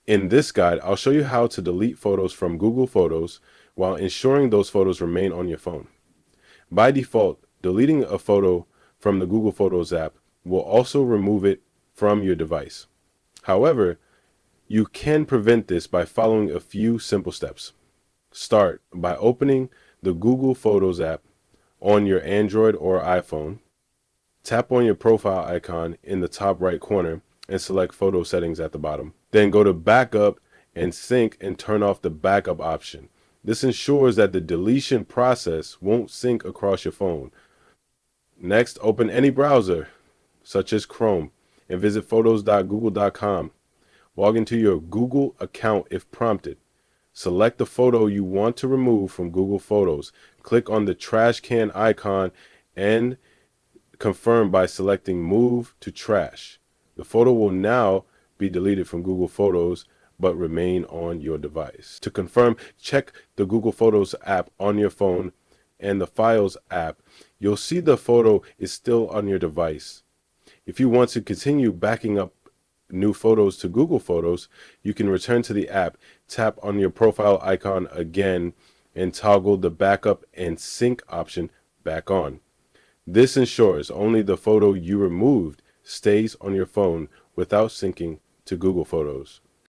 In this guide, I'll show you how to delete photos from Google Photos while ensuring those photos remain on your phone. By default, deleting a photo from the Google Photos app will also remove it from your device. However, you can prevent this by following a few simple steps. Start by opening the Google Photos app on your Android or iPhone. Tap on your profile icon in the top right corner and select Photo Settings at the bottom. Then go to Backup and Sync and turn off the backup option. This ensures that the deletion process won't sync across your phone. Next, open any browser, such as Chrome, and visit photos.google.com. Log into your Google account if prompted. Select the photo you want to remove from Google Photos. Click on the trash can icon and confirm by selecting Move to Trash. The photo will now be deleted from Google Photos but remain on your device. To confirm, check the Google Photos app on your phone and the Files app. You'll see the photo is still on your device. If you want to continue backing up new photos to Google Photos, you can return to the app, tap on your profile icon again, and toggle the backup and sync option back on. This ensures only the photo you removed stays on your phone without syncing to Google Photos.